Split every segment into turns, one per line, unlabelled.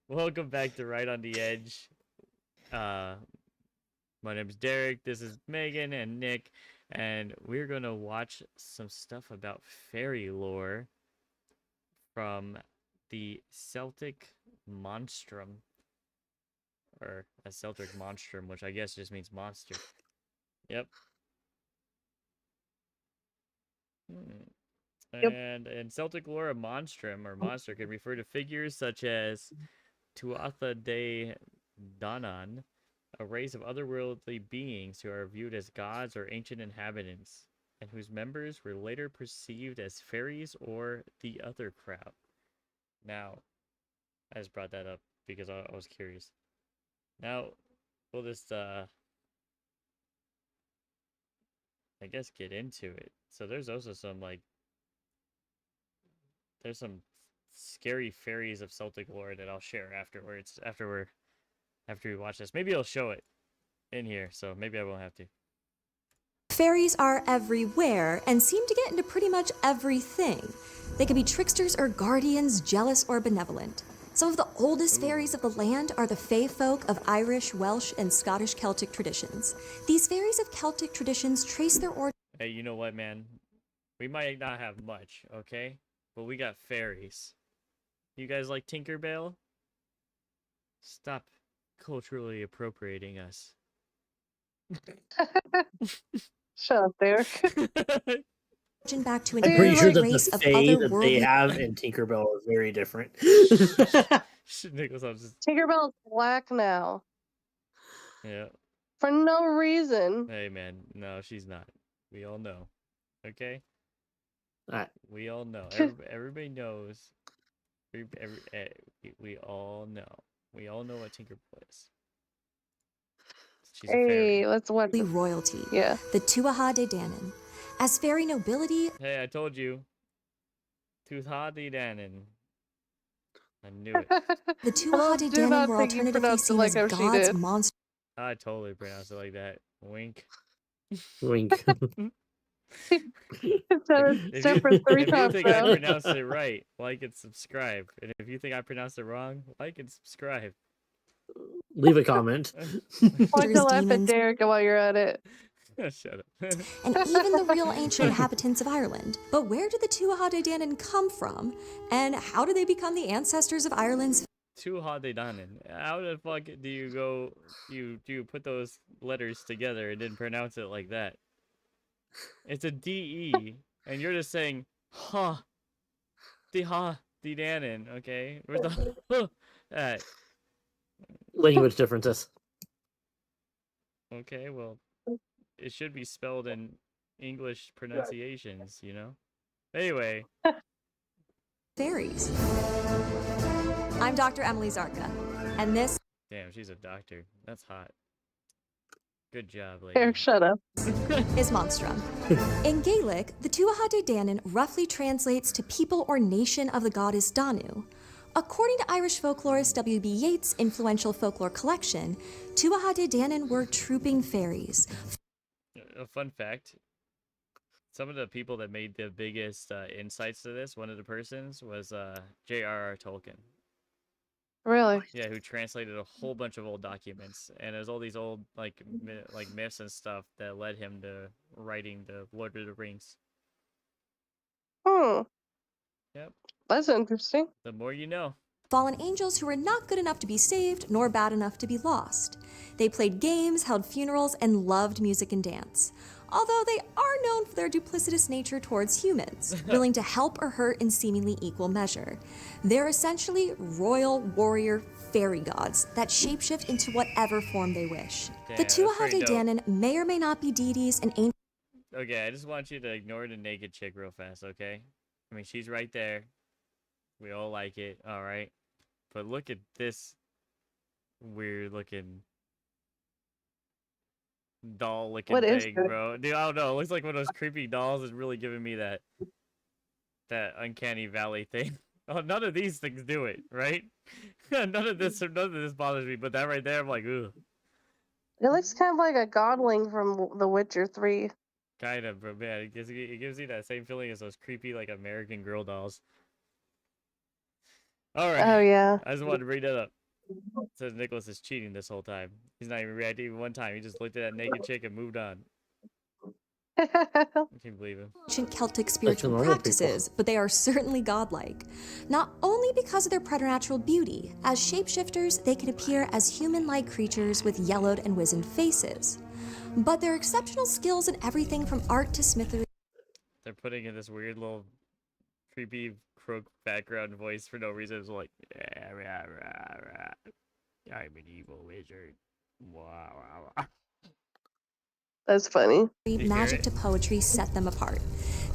Welcome back to Right on the Edge. My name is Derek. This is Megan and Nick, and we're gonna watch some stuff about fairy lore from the Celtic Monstrum, or a Celtic Monstrum, which I guess just means monster. Yep.
Yep.
And in Celtic lore, a monstrum or monster can refer to figures such as Tuatha de Danann, a race of otherworldly beings who are viewed as gods or ancient inhabitants, and whose members were later perceived as fairies or the other crowd. Now, I just brought that up because I was curious. Now, we'll just, I guess, get into it. So there's also some, there's some scary fairies of Celtic lore that I'll share afterwards, after we watch this. Maybe I'll show it in here, so maybe I won't have to.
Fairies are everywhere and seem to get into pretty much everything. They can be tricksters or guardians, jealous or benevolent. Some of the oldest fairies of the land are the fae folk of Irish, Welsh, and Scottish Celtic traditions. These fairies of Celtic traditions trace their origin.
Hey, you know what, man? We might not have much, okay? But we got fairies. You guys like Tinkerbell? Stop culturally appropriating us.
Shut up, Derek.
Back to an
I'm pretty sure that
race
the
of
fae that they
otherworldly.
have in Tinkerbell are very different.
Nicholas, I'm just...
Tinkerbell's black now.
Yeah.
For no reason.
Hey, man. No, she's not. We all know. Okay? We all know. Everybody knows. We all know. We all know what Tinkerbell is. She's a fairy.
Hey, let's watch
royalty.
Yeah.
The Tuatha De Danann. As fairy nobility.
Hey, I told you. Tuatha De Danann. I knew it.
The Tuatha De Danann were alternatively seen as gods, monsters.
I totally pronounced it like that. Wink.
Wink.
If you
think I pronounced it right, like and subscribe. And if you think I pronounced it wrong, like and subscribe.
Leave a comment.
Point to laugh at Derek while you're at it.
Shut up.
And even the real ancient inhabitants of Ireland. But where did the Tuatha De Danann come from? And how did they become the ancestors of Ireland's?
Tuatha De Danann. How the fuck do you go? Do you put those letters together and then pronounce it like that? It's a D-E, and you're just saying, huh. De Danann, okay? Where's the huh at?
Language differences.
Okay, well, it should be spelled in English pronunciations, you know? Anyway.
Fairies. I'm Dr. Emily Zarka, and this...
Damn, she's a doctor. That's hot. Good job, lady.
Derek, shut up.
Is Monstrum. In Gaelic, the Tuatha De Danann roughly translates to people or nation of the goddess Danu. According to Irish folklorist W.B. Yeats' influential folklore collection, Tuatha De Danann were trooping fairies.
A fun fact, some of the people that made the biggest insights to this, one of the persons was J.R.R. Tolkien.
Really?
Yeah, who translated a whole bunch of old documents, and there's all these old like myths and stuff that led him to writing the Lord of the Rings. Yep.
That's interesting.
The more you know.
Fallen angels who were not good enough to be saved, nor bad enough to be lost. They played games, held funerals, and loved music and dance. Although they are known for their duplicitous nature towards humans, willing to help or hurt in seemingly equal measure. They're essentially royal warrior fairy gods that shapeshift into whatever form they wish.
Damn,
the Tuatha De Danann may or may not be deities and ancient.
Okay, I just want you to ignore the naked chick real fast, okay? I mean, she's right there. We all like it, alright? But look at this weird looking doll looking thing, bro. Dude, I don't know. It looks like one of those creepy dolls is really giving me that uncanny valley thing. Oh, none of these things do it, right? none of this bothers me, but that right there, I'm like, ugh.
It looks kind of like a godling from The Witcher 3.
Kind of, bro, man. It gives you that same feeling as those creepy, like, American Girl dolls. All right.
Oh yeah.
I just wanted to bring that up. It says Nicholas is cheating this whole time. He's not even reacting even one time. He just looked at that naked chick and moved on. I can't believe him.
Ancient Celtic
Like the
spiritual
normal people.
practices, but they are certainly godlike. Not only because of their preternatural beauty, as shapeshifters, they can appear as human-like creatures with yellowed and wizened faces, but their exceptional skills in everything from art to smithery.
They're putting in this weird little creepy croak background voice for no reason. It's like, I'm an evil wizard. Wow.
That's funny.
You hear
Magic
it?
to poetry set them apart.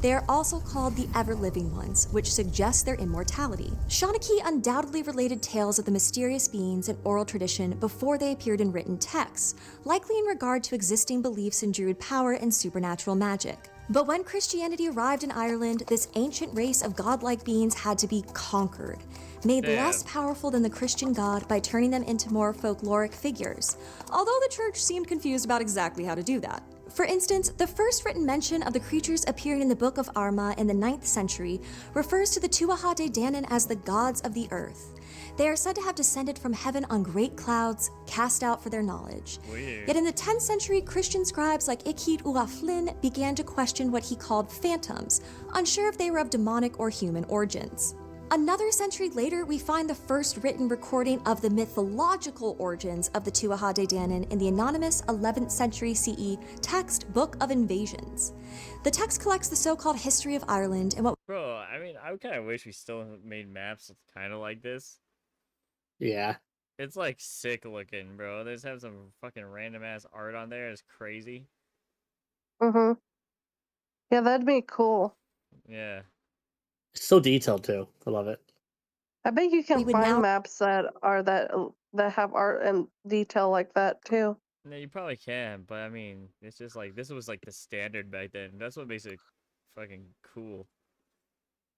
They are also called the ever-living ones, which suggests their immortality. Shanaki undoubtedly related tales of the mysterious beings in oral tradition before they appeared in written texts, likely in regard to existing beliefs in druid power and supernatural magic. But when Christianity arrived in Ireland, this ancient race of godlike beings had to be conquered, made less
Damn.
powerful than the Christian god by turning them into more folkloric figures, although the church seemed confused about exactly how to do that. For instance, the first written mention of the creatures appearing in the Book of Armagh in the 9th century refers to the Tuatha De Danann as the gods of the earth. They are said to have descended from heaven on great clouds, cast out for their knowledge.
Weird.
Yet in the 10th century, Christian scribes like Ichit Ua Flynn began to question what he called phantoms, unsure if they were of demonic or human origins. Another century later, we find the first written recording of the mythological origins of the Tuatha De Danann in the anonymous 11th century CE text Book of Invasions. The text collects the so-called history of Ireland and what
Bro, I mean, I kind of wish we still made maps kind of like this.
Yeah.
It's like sick looking, bro. They just have some fucking random ass art on there. It's crazy.
Mhm. Yeah, that'd be cool.
Yeah.
It's so detailed too. I love it.
I bet you can
we would
find
now
maps that are that have art and detail like that too.
No, you probably can, but I mean, it's just like this was like the standard back then. That's what makes it fucking cool.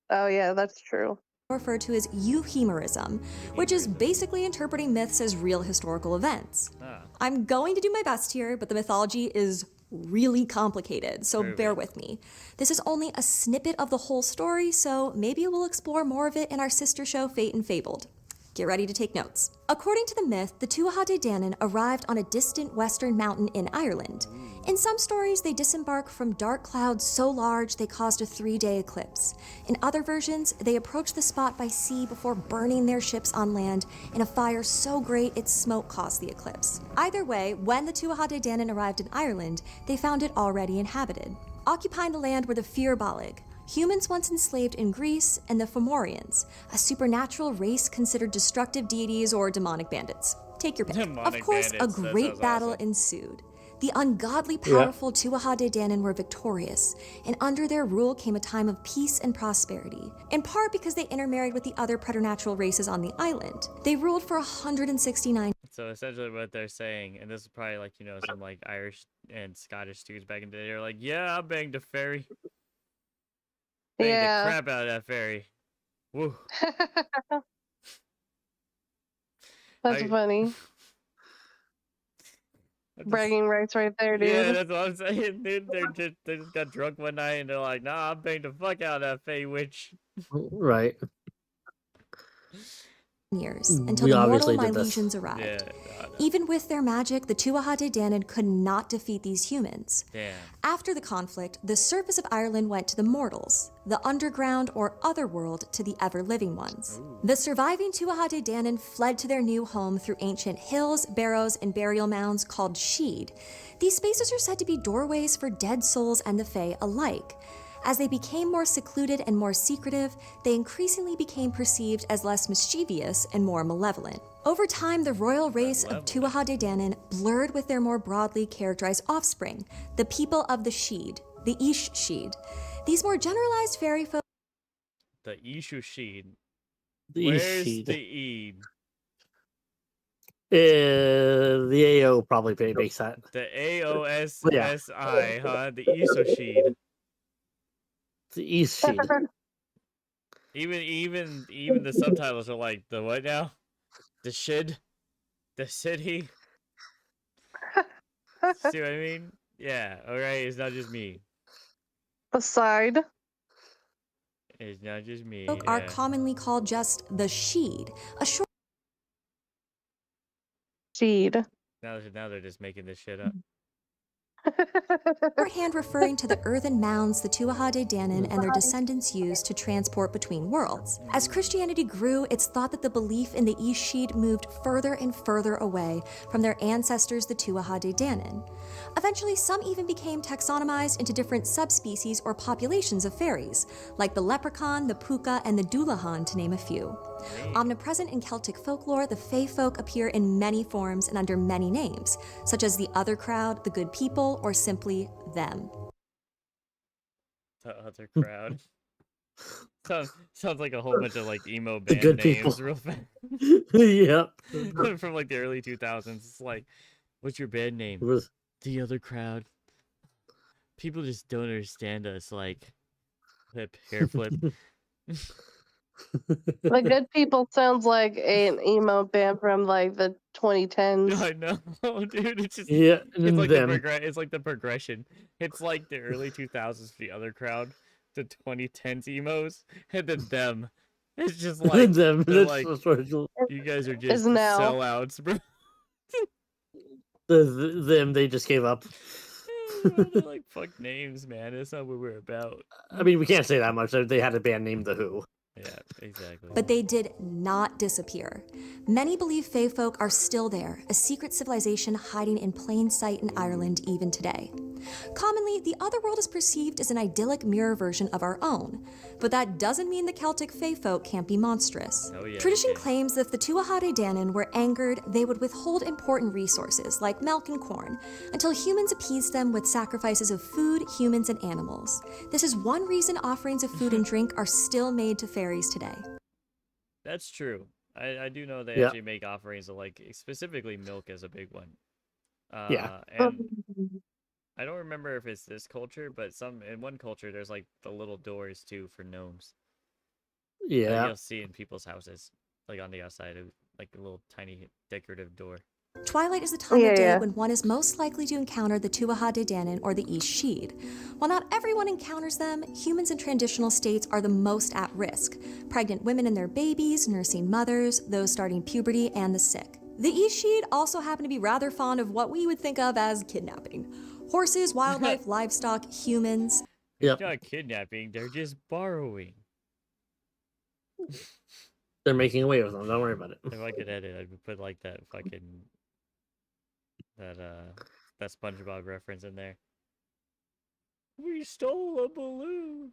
Oh yeah, that's true.
refer to as euhemerism, which is basically interpreting myths as real historical events.
Ah,
I'm going to do my best here, but the mythology is really complicated, so
Prove
bear
it.
with me. This is only a snippet of the whole story, so maybe we'll explore more of it in our sister show, Fate and Fabled. Get ready to take notes. According to the myth, the Tuatha De Danann arrived on a distant western mountain in Ireland. In some stories, they disembark from dark clouds so large they caused a 3-day eclipse. In other versions, they approached the spot by sea before burning their ships on land in a fire so great its smoke caused the eclipse. Either way, when the Tuatha De Danann arrived in Ireland, they found it already inhabited. Occupying the land were the Fir-Bolg, humans once enslaved in Greece, and the Fomorians, a supernatural race considered destructive deities or demonic bandits. Take your pick.
Demonic
Of course,
bandits,
a
that
great
sounds
battle
awesome.
ensued. The ungodly powerful Tuatha De Danann were victorious, and under their rule came a time of peace and prosperity, in part because they intermarried with the other preternatural races on the island. They ruled for 169
So essentially, what they're saying, and this is probably like some like Irish and Scottish dudes back in the day. They're like, yeah, I banged a fairy, banged the
Yeah.
crap out of that fairy. Woo.
That's
I-
funny.
I just-
Bragging rights right there, dude.
Yeah, that's what I'm saying, dude. They just got drunk one night and they're like, nah, I banged the fuck out of that fey witch.
Right.
years until
We
the mortal
obviously did this.
Milesians arrived.
Yeah, no.
Even with their magic, the Tuatha De Danann could not defeat these humans.
Damn.
After the conflict, the surface of Ireland went to the mortals, the underground or other world to the ever-living ones. The surviving Tuatha De Danann fled to their new home through ancient hills, barrows, and burial mounds called Sheed. These spaces are said to be doorways for dead souls and the Fae alike. As they became more secluded and more secretive, they increasingly became perceived as less mischievous and more malevolent. Over time, the royal race of Tuatha De Danann blurred with their more broadly characterized offspring, the people of the Sheed, the Ish Sheed. These more generalized fairy folk
The Ishu Sheed.
The
Where's
Sheed.
the E?
The AO probably makes that.
The AOSSI, huh? The Isu Sheed.
The East Sheed.
Even the subtitles are like the what now? The Shid? The city? See what I mean? Yeah, alright, it's not just me.
Aside.
It's not just me.
folk are
Yeah.
commonly called just the Sheed, a
Seed.
Now they're just making this shit up.
shorthand referring to the earthen mounds the Tuatha De Danann and their descendants used to transport between worlds. As Christianity grew, it's thought that the belief in the East Sheed moved further and further away from their ancestors, the Tuatha De Danann. Eventually, some even became taxonomized into different subspecies or populations of fairies, like the leprechaun, the puka, and the dullahan, to name a few. Omnipresent in Celtic folklore, the Fae folk appear in many forms and under many names, such as the Other Crowd, the Good People, or simply them.
The other crowd. Sounds like a whole bunch of like emo
The
band
good
names
people.
real fast.
Yep.
From like the early 2000s. It's like, what's your band name?
Was-
The Other Crowd. People just don't understand us. Like, hair flip.
The Good People sounds like an emo band from like the 2010s.
I know, dude. It's just
Yeah,
it's
and
like
them.
it's like the progression. It's like the early 2000s for The Other Crowd, the 2010s emos, and then them. It's just like
them.
they're
That's
like,
sort of
you guys are
Is
just
now.
sellouts, bro.
them. They just gave up.
Bro, they're like, fuck names, man. That's not what we're about.
I mean, we can't say that much. They had a band named The Who.
Yeah, exactly.
But they did not disappear. Many believe Fae folk are still there, a secret civilization hiding in plain sight in Ireland even today. Commonly, the other world is perceived as an idyllic mirror version of our own, but that doesn't mean the Celtic Fae folk can't be monstrous.
Oh, yeah,
Tradition
they can.
claims that if the Tuatha De Danann were angered, they would withhold important resources like milk and corn until humans appeased them with sacrifices of food, humans, and animals. This is one reason offerings of food and drink are still made to fairies today.
That's true. I do know they
Yeah.
actually make offerings of like specifically milk as a big one.
Yeah.
And I don't remember if it's this culture, but in one culture there's like the little doors too for gnomes.
Yeah.
You'll see in people's houses, like on the outside of like a little tiny decorative door.
Twilight is the time
Yeah,
of day
yeah.
when one is most likely to encounter the Tuatha De Danann or the East Sheed. While not everyone encounters them, humans in transitional states are the most at risk. Pregnant women and their babies, nursing mothers, those starting puberty, and the sick. The East Sheed also happen to be rather fond of what we would think of as kidnapping. Horses, wildlife, livestock, humans.
It's
Yep.
not kidnapping, they're just borrowing.
They're making away with them. Don't worry about it.
If I could edit, I'd put like that fucking that SpongeBob reference in there. We stole a balloon.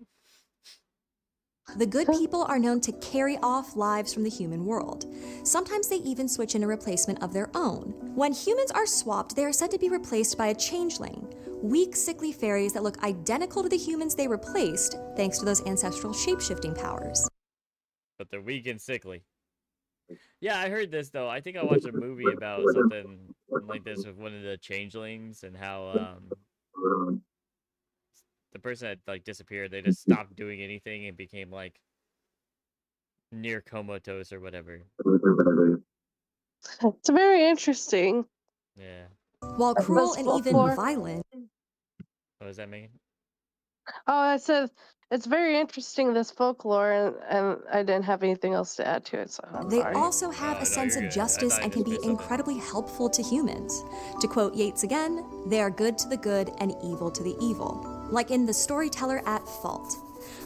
The good people are known to carry off lives from the human world. Sometimes they even switch in a replacement of their own. When humans are swapped, they are said to be replaced by a changeling, weak, sickly fairies that look identical to the humans they replaced, thanks to those ancestral shape-shifting powers.
But they're weak and sickly. Yeah, I heard this though. I think I watched a movie about something like this with one of the changelings and how the person had like disappeared. They just stopped doing anything and became like near comatose or whatever.
It's very interesting.
Yeah.
While cruel
This
and even
folklore.
violent,
What does that mean?
Oh, I said it's very interesting, this folklore, and I didn't have anything else to add to it, so I'm
they
sorry.
also have
No,
a sense
you're
of
good. I
justice
thought I
and can
just
be
missed something.
incredibly helpful to humans. To quote Yeats again, they are good to the good and evil to the evil. Like in The Storyteller at Fault.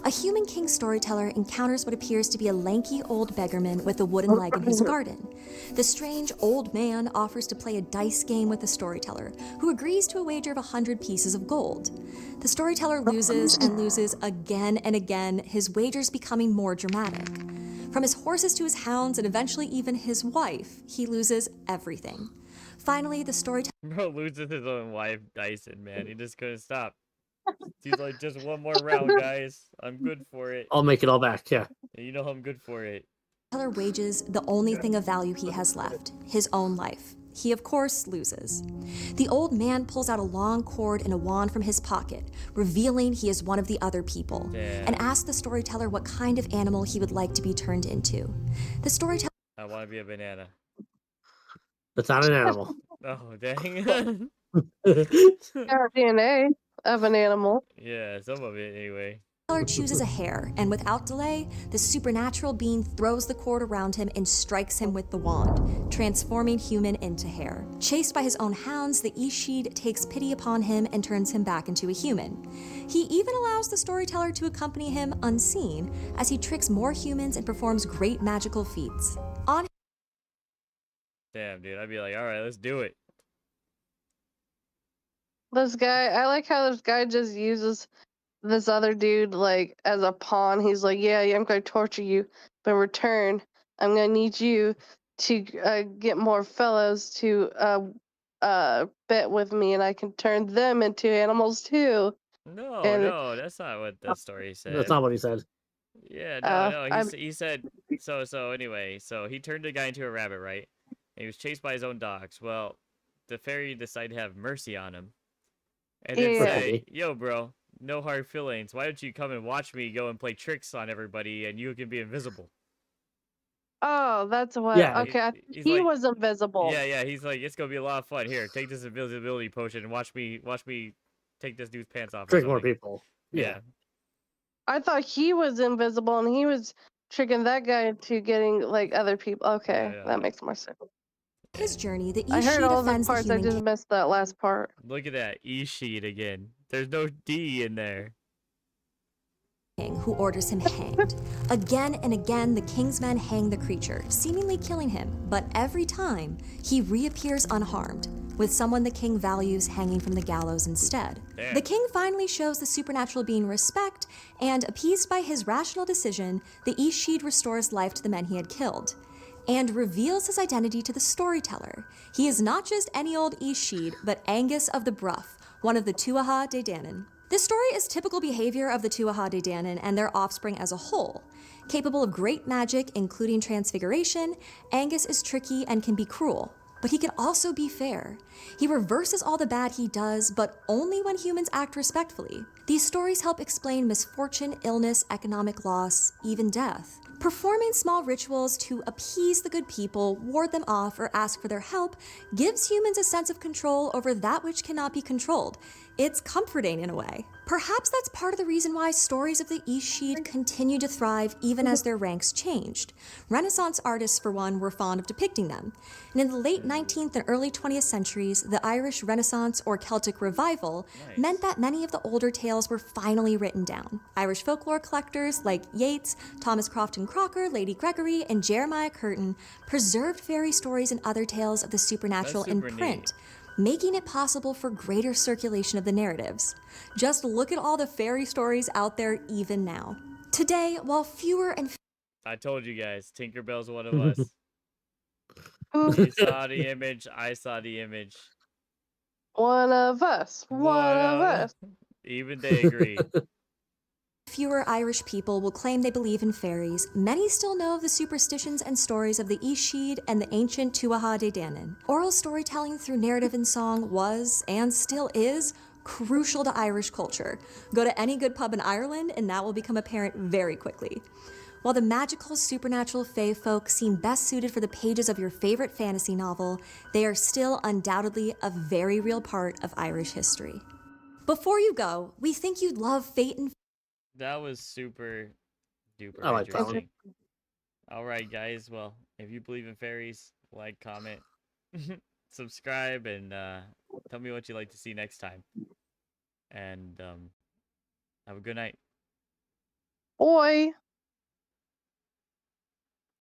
A human king storyteller encounters what appears to be a lanky old beggarman with a wooden leg in his garden. The strange old man offers to play a dice game with the storyteller, who agrees to a wager of 100 pieces of gold. The storyteller loses and loses again and again, his wagers becoming more dramatic. From his horses to his hounds and eventually even his wife, he loses everything. Finally, the storyteller
Bro loses his own wife, Dyson, man. He just couldn't stop. He's like, just one more round, guys. I'm good for it.
I'll make it all back. Yeah.
You know I'm good for it.
wages the only thing of value he has left, his own life. He, of course, loses. The old man pulls out a long cord and a wand from his pocket, revealing he is one of the other people,
Damn.
and asks the storyteller what kind of animal he would like to be turned into. The storyteller
I want to be a banana.
That's not an animal.
Oh, dang.
Our DNA of an animal.
Yeah, some of it anyway.
storyteller chooses a hare, and without delay, the supernatural being throws the cord around him and strikes him with the wand, transforming human into hare. Chased by his own hounds, the Ishid takes pity upon him and turns him back into a human. He even allows the storyteller to accompany him unseen as he tricks more humans and performs great magical feats. On
Damn, dude. I'd be like, all right, let's do it.
This guy, I like how this guy just uses this other dude like as a pawn. He's like, yeah, I'm going to torture you, but in return, I'm going to need you to get more fellows to bet with me, and I can turn them into animals too.
No,
And
no, that's not what the story
That's
said.
not what he said.
Yeah, no.
I'm
He said so. Anyway, so he turned the guy into a rabbit, right? And he was chased by his own dogs. Well, the fairy decided to have mercy on him, and then
Yeah.
say,
Okay.
"Yo, bro, no hard feelings. Why don't you come and watch me go and play tricks on everybody, and you can be invisible?"
Oh, that's what.
Yeah.
Okay,
He's
he
like,
was invisible.
yeah. He's like, it's gonna be a lot of fun. Here, take this invisibility potion and watch me take this dude's pants off. Or
Trick more
something.
people. Yeah.
I thought he was invisible, and he was tricking that guy into getting like other people. Okay,
Yeah.
that makes more sense.
his journey, the
I heard
Ishid
all the
offends the
parts. I
human
just missed that last part.
Look at that E-sheet again. There's no D in there.
king, who orders him hanged. Again and again, the king's men hang the creature, seemingly killing him, but every time, he reappears unharmed, with someone the king values hanging from the gallows instead.
Damn.
The king finally shows the supernatural being respect, and appeased by his rational decision, the Ishid restores life to the men he had killed, and reveals his identity to the storyteller. He is not just any old Ishid, but Angus of the Bruff, one of the Tuatha De Danann. This story is typical behavior of the Tuatha De Danann and their offspring as a whole. Capable of great magic, including transfiguration, Angus is tricky and can be cruel, but he can also be fair. He reverses all the bad he does, but only when humans act respectfully. These stories help explain misfortune, illness, economic loss, even death. Performing small rituals to appease the good people, ward them off, or ask for their help gives humans a sense of control over that which cannot be controlled. It's comforting in a way. Perhaps that's part of the reason why stories of the Ishid continue to thrive even as their ranks changed. Renaissance artists, for one, were fond of depicting them. And in the late 19th and early 20th centuries, the Irish Renaissance or Celtic Revival meant that many of the older tales were finally written down. Irish folklore collectors like Yeats, Thomas Crofton Crocker, Lady Gregory, and Jeremiah Curtin preserved fairy stories and other tales of the supernatural in
super
print, making it possible for greater circulation of the narratives. Just look at all the fairy stories out there even now. Today, while fewer and
I told you guys, Tinkerbell's one of us.
Who?
You saw the image. I saw the image.
One of us. One of us.
Even they agree.
fewer Irish people will claim they believe in fairies, many still know of the superstitions and stories of the Ishid and the ancient Tuatha De Danann. Oral storytelling through narrative and song was, and still is, crucial to Irish culture. Go to any good pub in Ireland and that will become apparent very quickly. While the magical, supernatural fae folk seem best suited for the pages of your favorite fantasy novel, they are still undoubtedly a very real part of Irish history. Before you go, we think you'd love Fate and
That was super duper
I like that one.
interesting. All right, guys. Well, if you believe in fairies, like, comment, subscribe, and tell me what you'd like to see next time. And have a good night.
Boy.